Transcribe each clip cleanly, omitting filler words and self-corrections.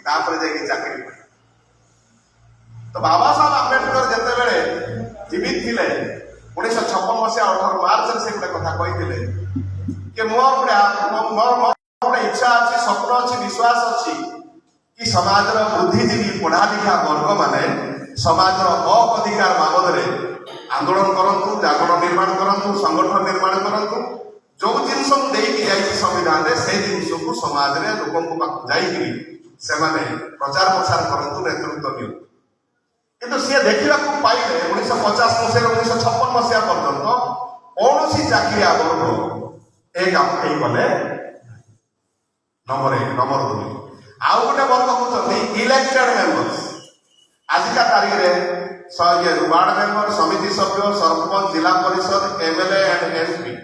तापर जाके चाकरी पाए। तो बाबा साहब आंबेडकर जितेबले जीवित थे 1956 मसीहा 18 मार्च से गोटे कथा कही कि मोर गोटे इच्छा अच्छी स्वप्न अच्छी विश्वास अच्छी कि समाज बुद्धिजीवी पढ़ा लिखा वर्ग माने समाज अधिकार बाबद आंदोलन करूँ जागरण निर्माण करूँ संगठन निर्माण करूँ जो जिनस संविधान से जिनस को समाज में लोक जाकि से प्रचार प्रसार करूँ नेतृत्व दिं किंतु सी देखा पाइले 1950 मसीह 1956 मसीहा पर्यंत कौन सी चाकरिया वर्ग एक गले नंबर 1 नंबर 2 आउ गोटे वर्ग होती इलेक्टेड मेंबर्स आजिका तारीख में वार्ड मेंबर समिति सभ्य सरपंच जिला परिषद एमएलए एंड एमपी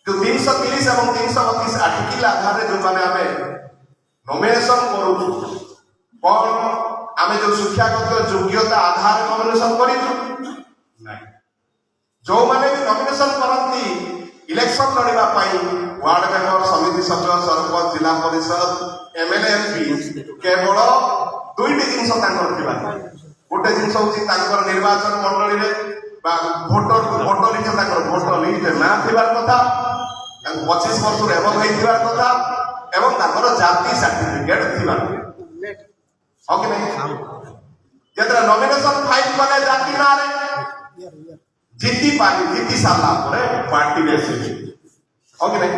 जो 330 और 332 आर्टिकल आधार जो मैंने आम नॉमिनेशन करूँ कौन आम जो शिक्षागत योग्यता आधार नॉमिनेशन कर जो मैंने भी नॉमिनेशन करती इलेक्शन लड़ाई वार्ड मेंबर समिति सभ्य सरपंच जिला परिषद एमएलए एमपी केवल दुईटी जिनस गोटे जिनस हूँ निर्वाचन मंडली में भोटर लिस्ट भोटर लिस्ट ना थी कथा 25 वर्ष एवं कथा एवं जाति सर्टिफिकेट थी हाँ कि नहीं जो नॉमिनेशन फाइल कले जाति ना जीति सारा पार्टी में हाँ कि नहीं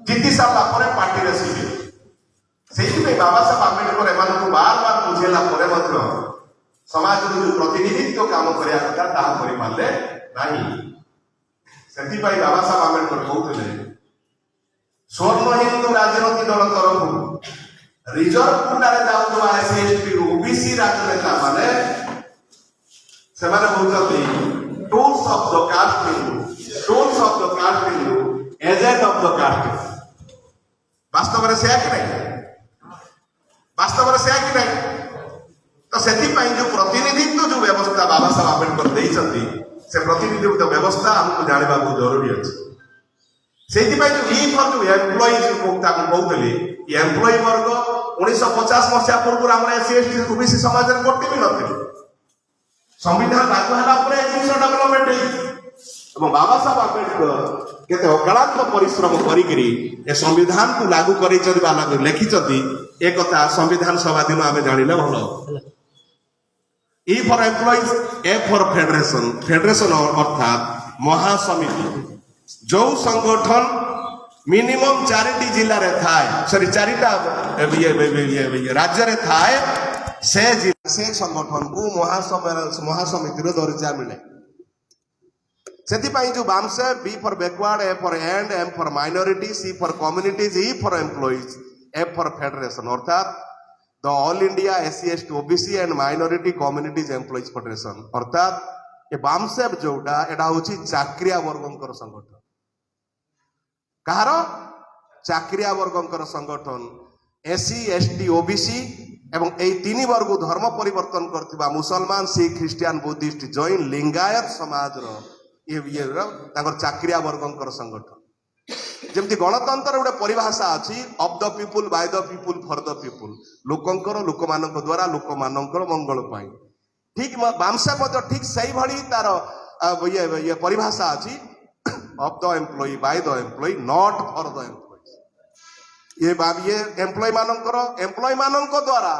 जीति सारा पार्टी में से बाबा साहब आंबेडकर एम बार बार बुझेला समाज जो प्रतिनिधित्व काम करा पारे से बाबा साहब आंबेडकर कहते स्वर्ण हिंदू राजनीति दल तरफ रिजर्व कोटारे जाऊा एससी एसटी ओबीसी राजनेता माने tools of the caste Hindu agent of the caste वास्तव में से कि नहीं वास्तव में से कि नहीं तो से जो प्रतिनिधित्व जो व्यवस्था बाबा साहब आंबेडकर देते से प्रतिनिधित्व व्यवस्था हमको जानवा जरूरी अच्छे से जो एम्प्लॉइज कहते एम्प्लॉय वर्ग 1950 मसीहा पूर्व आम एससी एसटी ओबीसी समाज में गोटे भी नथिले संविधान लागू है जिन डेवलपमेंट बाबा साहब आंबेडकर केते अकालांत परिश्रम करी संविधान को लागू कर लिखिं एक संविधान सभा दिन आम जानिले भल ई for employees A for federation federation अर्थात महासमिति जो संगठन मिनिमम 4टी जिले में थाए सॉरी 4टा राज्य में थाए से संगठन को महासमिति दर्जा मिले से जो BAMCEF B for backward A for and M for minority C for communities E for employees F for federation अर्थात the All India SC ST OBC and minority communities employees federation अर्थात ये बामसेब जोटा एटा होची चाकरिया वर्गंकर संगठन कहार चाकरिया वर्गंकर संगठन एससी एसटी ओबीसी एवं ए 3 वर्ग धर्म परिवर्तन करथिबा मुसलमान सिख ख्रिस्टियन बुद्धिस्ट जैन लिंगायत समाज चाकरिया वर्गंकर संगठन जमती गणतंत्र गोटे परिभाषा अच्छी of the people by the people for the people लोकंकर लोक मानक द्वारा लोक मानकर मंगल पाई ठीक बामसे ठीक से भाई तार ये परिभाषा अच्छी of the employ by the employ not for the employ ये एम्प्लॉय मानक द्वारा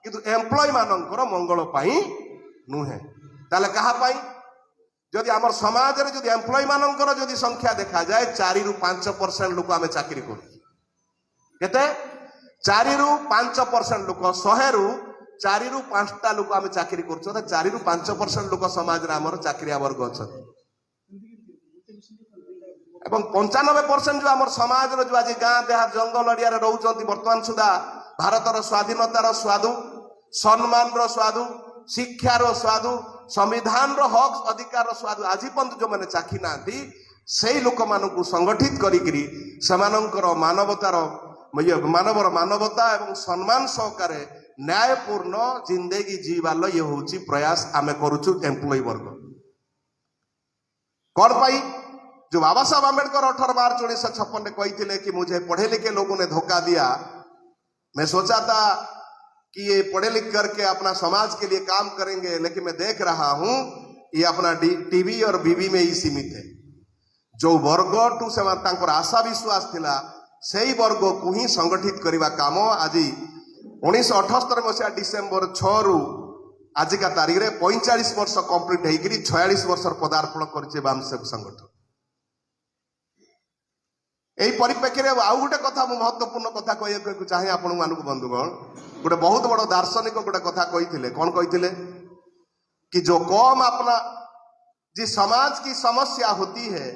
किंतु एम्प्लॉय मानकर मंगल पाई नुहे ताले कहा पाई जदि आम समाज में जदि एम्प्लॉय मानकर जदि संख्या देखा जाए 4 ରୁ 5% लोक आम चाकरी करते 4 ରୁ 5% लोक 100 ରୁ 4 ରୁ 5टा लोक आम चाकरी कर 4 ରୁ 5% लोक समाज में आम चाकरिया वर्ग अच्छा 95% जो आम समाज जो आज गाँ देहात जंगल एरिया रोच बर्तमान सुधा भारतर स्वाधीनतार स्वादु सम्मान स्वादु शिक्षार स्वादु संविधान हक अधिकार स्वाद आज पर्यंत जो मैंने चाखी ना से लोक मान संगठित करी मानवतार मानवर मानवता एवं सम्मान सहकार न्यायपूर्ण जिंदगी जीवार ये हूँ प्रयास आम करुचु एम्प्लॉय वर्ग कौन पाई जो बाबा साहब आंबेडकर 18 मार्च 1956 ने कही कि मुझे पढ़े लिखे लोगों ने धोखा दिया मैं सोचा था कि ये पढ़े लिख करके अपना समाज के लिए काम करेंगे, लेकिन मैं देख रहा हूं ये अपना टीवी और बीबी में ही सीमित है। जो वर्ग टू से आशा विश्वास थिला सेही वर्ग को ही संगठित करने काम आज 1978 मसीहा डिसेम्बर 6 रु आज का तारीख में 45 वर्ष कंप्लीट होकर 46 वर्ष पदार्पण कर बामसेब संगठन। यही परिप्रेक्षी में आउ गोटे कथा महत्वपूर्ण कथा कहूँ चाहे आपण मानक बंधुगण, गोटे बहुत बड़ दार्शनिक गोटे कथा कही कौन कही कि जो कौम अपना जी समाज की समस्या होती है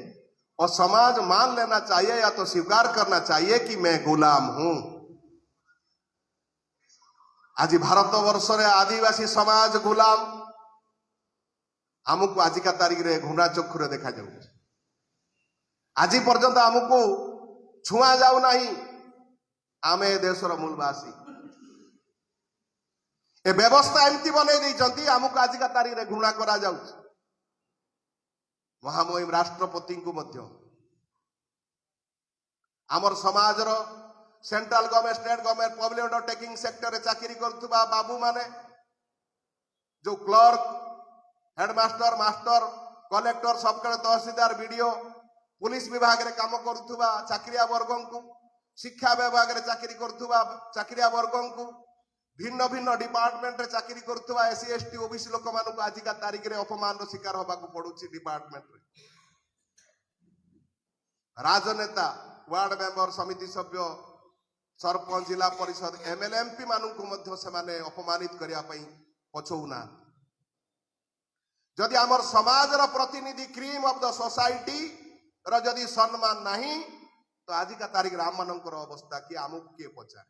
और समाज मान लेना चाहिए या तो स्वीकार करना चाहिए कि मैं गुलाम हूं। आज भारत वर्ष रे आदिवासी समाज गुलाम आमको आज का तारीख रे घृणा चक्षुरे देखा जाऊ। आज पर्यंत आमको छुआ जाऊ नहीं। आमे देशर मूलवासी ए व्यवस्था एमती बनई देइचंती आमको आज का तारीख रे घृणा करा जाऊ। महामहिम राष्ट्रपति को मध्य आमर समाज रो central government state government public undertaking sector चाकरी करथुबा बाबू माने जो क्लर्क हेडमास्टर मास्टर कलेक्टर सबके तहसीलदार बीडीओ पुलिस विभाग रे काम करथुबा चाकरिया वर्ग को शिक्षा विभाग रे चाकरी करथुबा चाकरिया वर्ग को भिन्न भिन्न डिपार्टमेंट रे चाकरी करथुबा एससी एसटी ओबीसी लोक मानक आज का तारीख रे अपमान रो शिकार होबा को पड़ुची डिपार्टमेंट रे। राजनेता वार्ड मेंबर समिति सभ्य सरपंच जिला परिषद एमएलए एमपी मानक मध्य से माने अपमानित करिया पई पछौना। जदि आमर समाज रो प्रतिनिधि क्रीम ऑफ द सोसाइटी रो जदि सम्मान नहीं तो आज का तारीख राम मानकर अवस्था कि आमुक किए पचारे।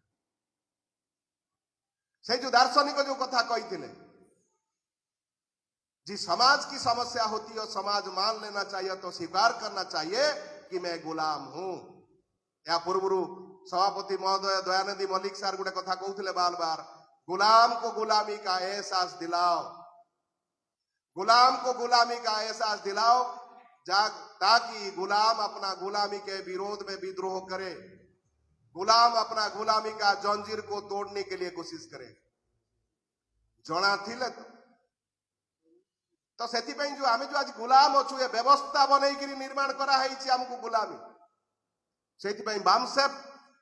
से जो दार्शनिक जो कथा कही जी समाज की समस्या होती है और समाज मान लेना चाहिए तो स्वीकार करना चाहिए कि मैं गुलाम हूं। या पूर्व सभापति महोदय दयानंदी मल्लिक सार गोटे कथा कहते बार बार गुलाम को गुलामी का एहसास दिलाओ, गुलाम को गुलामी का एहसास दिलाओ ताकि गुलाम अपना गुलामी के विरोध में विद्रोह करे, गुलाम अपना गुलामी का जंजीर को तोड़ने के लिए कोशिश करे। जना थिले तो सेति पई जो आमे जो आज गुलाम अछु ए व्यवस्था बनई करी निर्माण करा हैछि हमको गुलामी। सेति पई बामसेब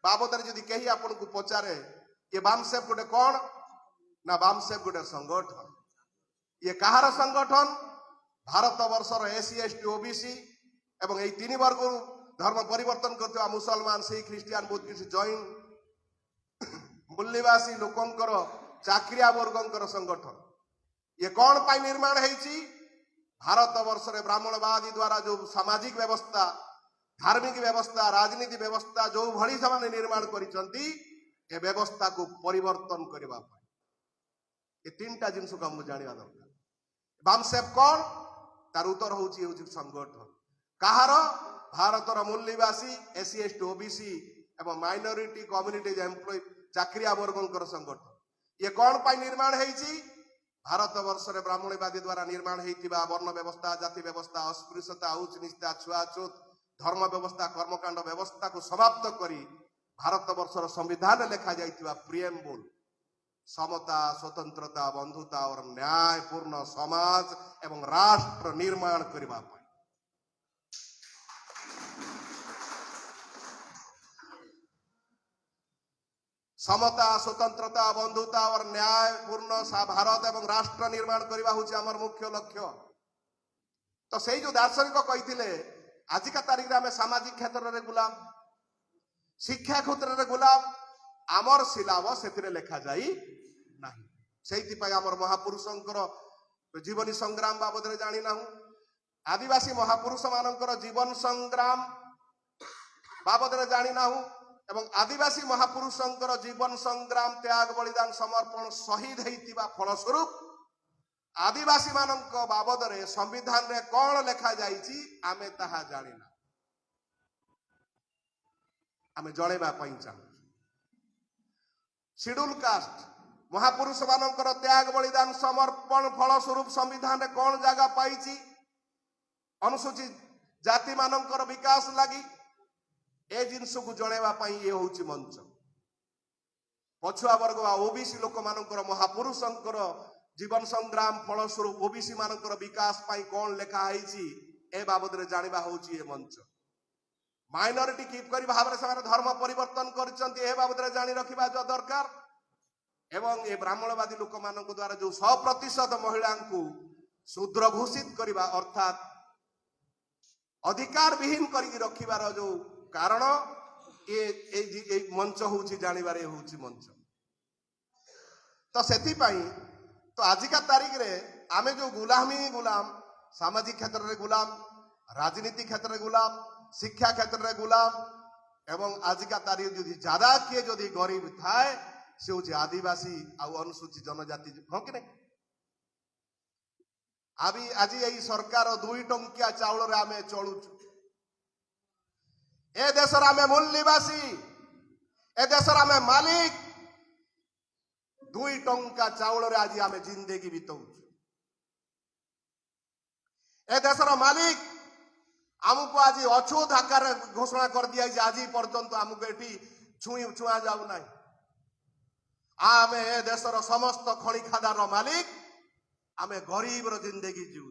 बाबदरे जदि कही आपन को पचारे ये बामसेब गोटे कौन ना बामसेब गोटे संगठन। ये कहार संगठन? भारत वर्षर एससी एसटी ओबीसी एवं यही तीन वर्ग धर्म परिवर्तन करथिबा मुसलमान सिख ख्रिस्टियान बुद्धिस्ट जैन मूल्यवासी लोकंकर चाकरिया वर्गंकर संगठन। ये कौन पाई निर्माण हैछि? भारत वर्ष रे ब्राह्मणवादी द्वारा जो सामाजिक व्यवस्था धार्मिक व्यवस्था राजनीति व्यवस्था जो भली से निर्माण करिसंती ए व्यवस्था को परिवर्तन करबा पाई ये तीनटा जिनस को हम जानिबा दरकार। बामसेब कौन? तार उत्तर होछि संगठन। कहार? भारतर मूल्यवासी एससी एसटी ओबीसी एवं माइनॉरिटी कम्युनिटीज एम्प्लॉय चाकरिया वर्गंकर संगठन। ये कौन पाई निर्माण हैछि? भारत वर्ष रे ब्राह्मणवादी द्वारा निर्माण हेतिबा वर्ण व्यवस्था जाति व्यवस्था अस्पृश्यता उच्च नीचता छुआछूत धर्म व्यवस्था कर्मकांड व्यवस्था को समाप्त करी भारत वर्षर संविधान लेखा जाइतिबा प्रिएम्बुल समता स्वतंत्रता बंधुता और न्यायपूर्ण समाज एवं राष्ट्र निर्माण करबा पाई। समता स्वतंत्रता बंधुता और न्यायपूर्ण भारत एवं राष्ट्र निर्माण करबा होछि हमर मुख्य लक्ष्य। तो सेही जो दार्शनिक कहिथिले आज का तारीख में सामाजिक क्षेत्र में गुलाम, शिक्षा क्षेत्र में गुलाम, आमर सिलाबस से लेखा जाई नहीं। से आमर महापुरुषंकर जीवनी संग्राम बाबद जानी ना आदिवासी महापुरुष मानकर जीवन संग्राम बाबद जानी ना एवं आदिवासी महापुरुषंकर जीवन संग्राम त्याग बलिदान समर्पण शहीद होइतिबा फलस्वरूप आदिवासी मानक बाबद रे संविधान रे कौन लेखा जाइछि आमे ताहा जानिना। आमे जणेबा पई चाहू शेड्यूल कास्ट महापुरुष मानकर त्याग बलिदान समर्पण फलस्वरूप संविधान रे कौन जगह पाइछि अनुसूचित जाति मानकर विकास लगी ए जिनस को जणेबा पई ये होछि मंच। पछुआ वर्ग वा ओबीसी लोक मानकर महापुरुषंकर जीवन संग्राम फलस्वरूप ओबीसी मानकर विकास पाई कौन लेखा है ए बाबद रे जानिबा होची ए मंच माइनॉरिटी किपरि भाव से धर्म परिवर्तन कर बाबद रे जानी रखिबा जो दरकार एवं ए ब्राह्मणवादी लोक मान द्वारा जो 100% महिला को शूद्र घोषित करवा अर्थात अधिकार विहीन करी रखिबार जो कारण ये मंच होची जानिबारे होची मंच तो सेति पाई तो आजिका तारीख रे आमे जो गुलाम सामाजिक क्षेत्र रे गुलाम राजनीति क्षेत्र रे गुलाम शिक्षा क्षेत्र रे गुलाम एवं आजिका तारीख जो ज्यादा किए जो गरीब थाए से हूँ आदिवासी आउ अनुसूचित जनजाति हाँ कि नहीं अभी आज यही सरकार 2 टंकिया चाउल रे आमे चलुचु ए देशर आमे मूल निवासी ए देशर आमे मालिक 2 टंका चाउल रे आज आमे जिंदगी बिताउछु ए देशर मालिक आमको आज अछूत आकार घोषणा कर दिया आज पर्यंत आमको एटी छुआ जाऊ ना आमे ए देशर समस्त खणी खादार मालिक आमे गरीब रो जिंदगी जीवु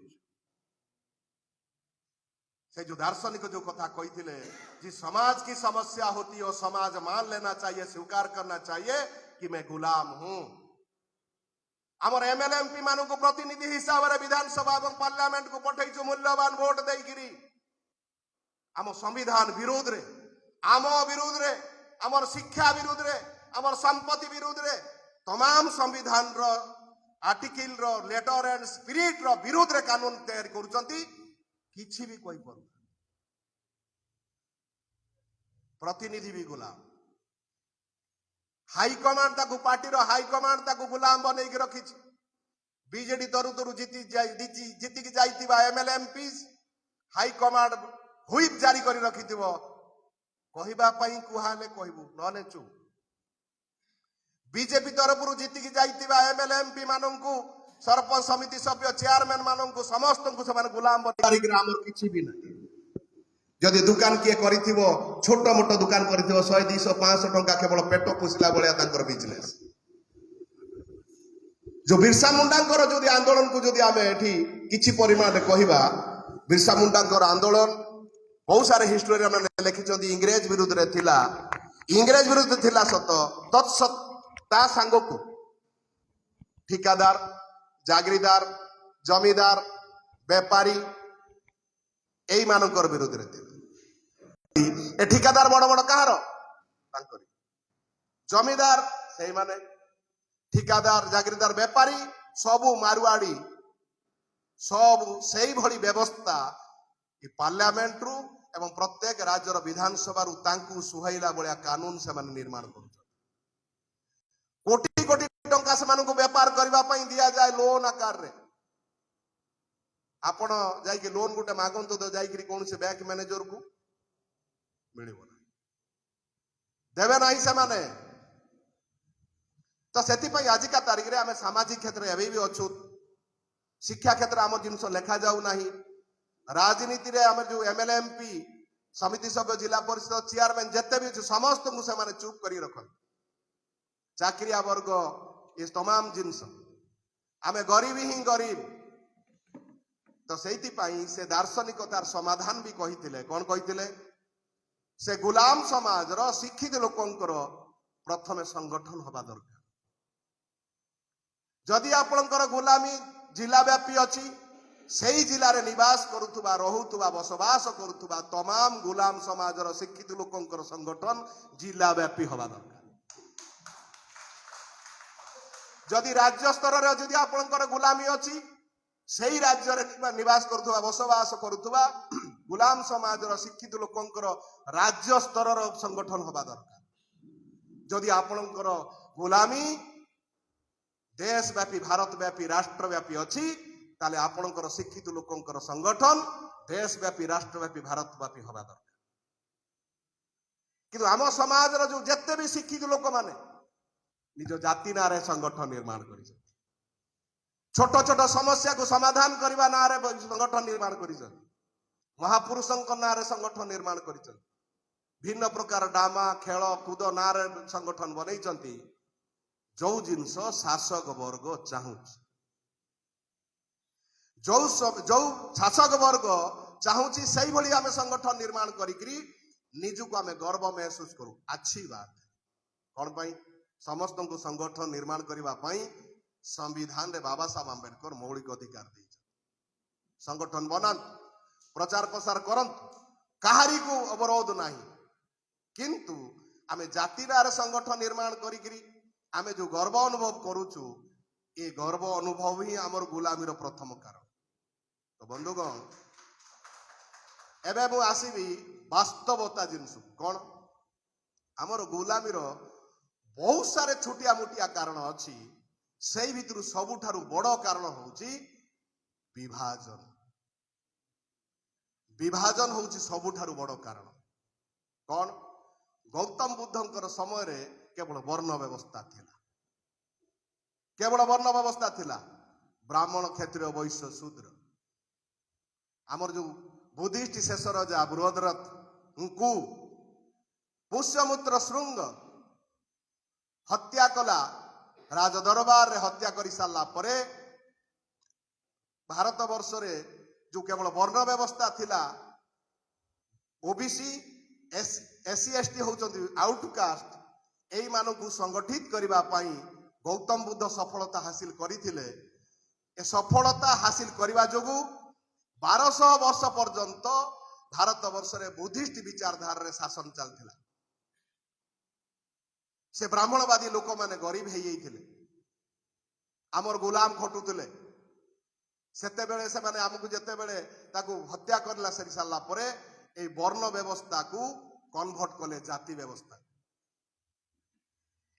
से जो दार्शनिक जो कथा कही जी समाज की समस्या होती है समाज मान लेना चाहिए स्वीकार करना चाहिए कि मैं गुलाम हूं आमर एमएलए एमपी मान को प्रतिनिधि हिसाब से विधानसभा और पार्लियामेंट को पठेचु मूल्यवान वोट देकिरी आम संविधान विरोध रे आम विरोध रे आमर शिक्षा विरोध रे आमर संपत्ति विरोध रे तमाम संविधान रो आर्टिकल रो लेटर एंड स्पिरिट रो विरोध रे कानून तैयारी करूचंती किछि भी कोई पर प्रतिनिधि भी गुलाम हाई कमांड ताकू पार्टी रो हाई कमांड ताकू गुलाम बनै के रखी बीजेडी तरु तरु जीति की जाइतिबा एमएलए एमपी हाई कमांड हुईप जारी करी रखिथिबो कहिबा पई कुहाले कहबू नने चुप बीजेपी तरफ जीति की जाइतिबा एमएलए एमपी माननकु सरपंच समिति सभ्य चेयरमैन माननकु समस्त को समान गुलाम बनी ग्रामर किछि भी नहीं जदि दुकान किए करिथिबो छोटो मोटो दुकान करिथिबो 100 200 500 टंका केवल पेट पुसला बळिया तांकर बिजनेस जो बिरसा मुंडांकर जदि आंदोलन को जदि आमे एठी किछि परिमाण रे कहिबा बिरसा मुंडांकर आंदोलन बहुत सारे हिस्टोरियन ने लिखिछंती इंग्रेज विरुद्ध रे थिला इंग्रेज विरुद्ध थिला सत तत्सत ता सांगो को ठिकादार जागीरदार जमीदार व्यापारी एई मानकर विरोध रे थिला ए ठिकादार बड़ बड़ कहार तांकरी जमीदार सेई माने ठिकादार जागीरदार व्यापारी सबु मारुआड़ी सब सेई भली व्यवस्था कि पार्लियामेंट रु एवं प्रत्येक राज्यर विधानसभा रु तांकु सुहाइला बळिया कानून से माने निर्माण करू कोटी कोटी टंका से मानकु व्यापार करबा पई दिया जाय लोन आकार रे आपण जाई के लोन गुटे मागंतो तो जाई कि कोन से बैंक मैनेजर को मिलिबो ना देबे नाही से माने तो सेति पई आज का तारीख रे हमें सामाजिक क्षेत्र एबे भी अछु शिक्षा क्षेत्र आम जिनस लेखा जाऊ नाही राजनीति रे हमर जो एमएलए एमपी समिति सभ्य जिला परिषद चेयरमैन जते भी समस्त को से माने चुप करी रखन चाकरिया वर्ग ये तमाम जिनस आमे गरीब ही गरीब तो सेति पाई से दार्शनिकतार समाधान भी कहिथिले कोन कहिथिले से गुलाम समाज रो शिक्षित लोकंकर प्रथमे संगठन होबा दरकार जदि आपणकर गुलामी जिला व्यापी अछि सेही जिला रे निवास करुथुबा रहुथुबा बसवास करुथुबा तमाम गुलाम समाज रो शिक्षित लोकंकर संगठन जिला व्यापी होबा दरकार जदि राज्य स्तर रे जदि आपणकर गुलामी अछि सेही राज्य रे निवास करुथुबा बसवास करुथुबा गुलाम समाज रो शिक्षित लोकंकर राज्य स्तर रो संगठन होबा दरकार जदि आपणकर गुलामी देशव्यापी भारतव्यापी राष्ट्रव्यापी अच्छी ताले आपणकर शिक्षित लोकंकर संगठन देशव्यापी राष्ट्रव्यापी भारतव्यापी हवा दरकार किंतु आम समाज जो जेते भी शिक्षित लोक माने निज जाति ना रे संगठन निर्माण करि छोट छोट समस्या को समाधान करबा ना रे संगठन निर्माण करि महापुरुषंक ना रे संगठन निर्माण करि भिन्न प्रकार डामा खेल कूद ना रे संगठन बनई जो जिनस शासक वर्ग चाहूची जो शासक वर्ग चाहूची सही भली आमे संगठन निर्माण करी निजुको आमे गर्व महसूस करू। अच्छी बात कौन पाई समस्त को संगठन निर्माण करबा पाई संविधान रे बाबा साहब आंबेडकर मौलिक अधिकार दी संगठन बनान प्रचार प्रसार करंत कहारी को अवरोध नहीं किंतु आमे जातिरार संगठन निर्माण करी आमे जो गर्व अनुभव करूचु ये गर्व अनुभव ही आमर गुलामीर प्रथम कारण। तो बंधुगण एबे मु आसीबी वास्तवता जिनस कौन आमर गुलामीर बहुत सारे छोटिया मोटिया कारण अच्छी से भितर सबुठारु बड़ कारण होची विभाजन। विभाजन होची सबुठारु बड़ कारण कौन गौतम बुद्धंकर समय रे केवल वर्ण व्यवस्था थिला केवल वर्ण व्यवस्था थिला ब्राह्मण क्षत्रिय वैश्य शूद्र आमर जो बुद्धिस्ट शेष राजा बृहद्रथ उनको पुष्यमुत्र श्रृंग हत्या कला राज दरबार रे हत्या कर सारा परे भारत वर्ष रे जो केवल वर्ण व्यवस्था थिला ओबीसी एससी एसटी होचंती आउटकास्ट एई मानकु संगठित करिबा पई गौतम बुद्ध सफलता हासिल करिथिले। ए सफलता हासिल करिबा जोगु 1200 वर्ष पर्यंत भारत वर्ष रे बुद्धिस्ट विचारधारा रे शासन चलथिला। से ब्राह्मणवादी लोक माने गरीब हे जाइथिले आमर गुलाम खटुथिले सेते बेले से माने हमकु जेते बेले ताकू हत्या करला सरी साला परे ए वर्ण व्यवस्था को कन्वर्ट कले जाति व्यवस्था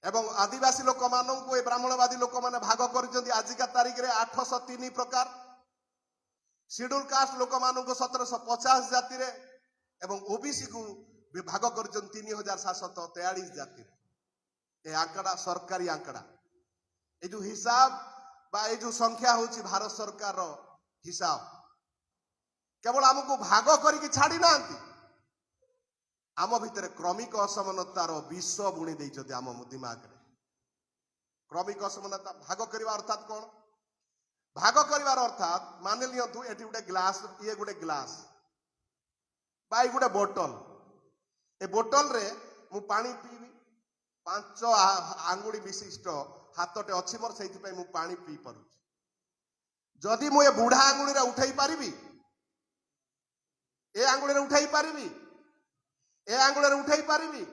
एवं आदिवासी लोक माननकु ए ब्राह्मणवादी लोक माने भाग करजंती आजिका तारिख रे 803 प्रकार शेड्यूल कास्ट लोक माननकु 1750 जाति रे एवं ओबीसी को भाग करजंती 3743 जाति रे। ए आंकड़ा सरकारी आंकड़ा ए जो हिसाब बा ए जो संख्या होची भारत सरकार रो हिसाब केवल हमको भाग करी छाड़ी नांती आम भितर क्रमिक असमानतार विष बुणी देइछथि आम दिमाग रे। क्रमिक असमानता भाग करिवा अर्थात कौन भाग करिवार अर्थात मान लियंतु एठी गुटे ग्लास ये गुटे ग्लास बा गोटे बोतल ए बोतल रे मु पानी पीबी 5 आंगुड़ी विशिष्ट हाथटे अच्छी मोर से मु पानी पी पारू जदि मु ए बुढ़ा आंगुड़ी रे उठाई पारिबी ए आंगुड़ी रे उठाई पारिबी ए आंगुड़ी रे उठाई पारिबी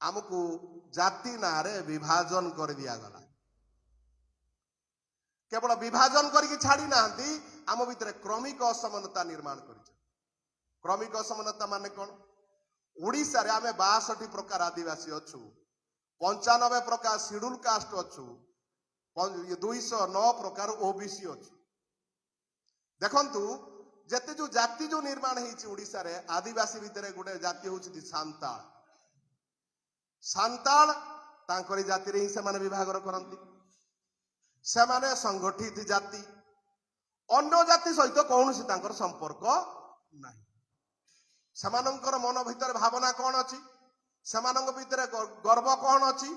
हमको जाति नारे विभाजन कर दिया गला केवल विभाजन करके छाड़ी नांती आम भितर क्रमिक असमानता निर्माण कर क्रमिक असमानता माने कौन ओडिशा रे आमे 62 प्रकार आदिवासी अच्छु 95 प्रकार शेड्यूल कास्ट अच्छु 209 प्रकार ओबीसी अच्छु। देखंतु जेते जो जाति जो निर्माण हेछि ओडिशा रे आदिवासी भितर गोटे जाति होछि सांताल सांताल तांकरी जाति रे ही से माने विभाग करंती से माने संगठित जाति अन्य जाति सहित कौनसी तांकर संपर्क नाही। सेमानंकर मन भितर भावना कौन अच्छी सेमानंक भितर गर्व कौन अच्छी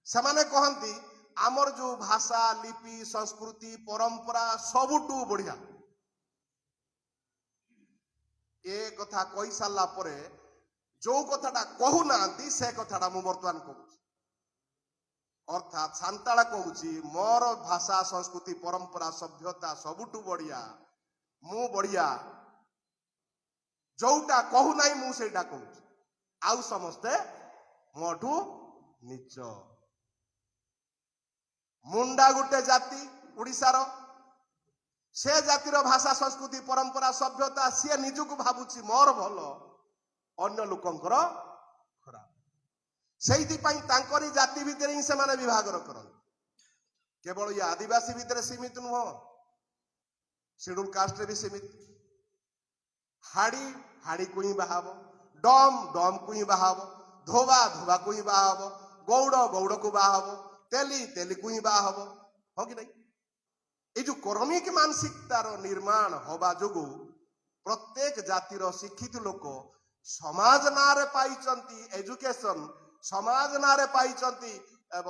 सेमाने कहंती आमर जो भाषा लिपि संस्कृति परंपरा सबुठू बढ़िया ए कथा कही सारा परे जो कथाटा कहू नांती से कथाटा मु वर्तमान कहूँ अर्थात सांताला कहूची मोर भाषा संस्कृति परंपरा सभ्यता सबुठू बढ़िया मु बढ़िया जोटा कहू नाई मु सेटा कहूँ आउ समस्ते मोठू नीच मुंडा गुटे जाति उड़ीसार से जातिर भाषा संस्कृति परंपरा सभ्यता सी निजक भावुची मोर भल अन्य लोकंकर खराब सेइथिपाई तांकरी जाति भितर ही से माने विभाग करन केवल ये आदिवासी भितर सीमित नुह शेड्यूल कास्ट रे भी सीमित हाड़ी हाड़ी को ही बाहाव डम डम को ही बाहाव धोबा धोबा को ही बाहाव गौड़ गौड़ को बाहाव तेली तेली को ही बाहाव हो कि नहीं ये जो क्रमिक मानसिकतार निर्माण होबा जोगु प्रत्येक जातिर शिक्षित लोक समाज नारे पाइचंती एजुकेशन समाज नारे पाइचंती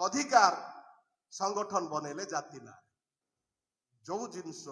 अधिकार संगठन बनेले जाति ना जो जिनस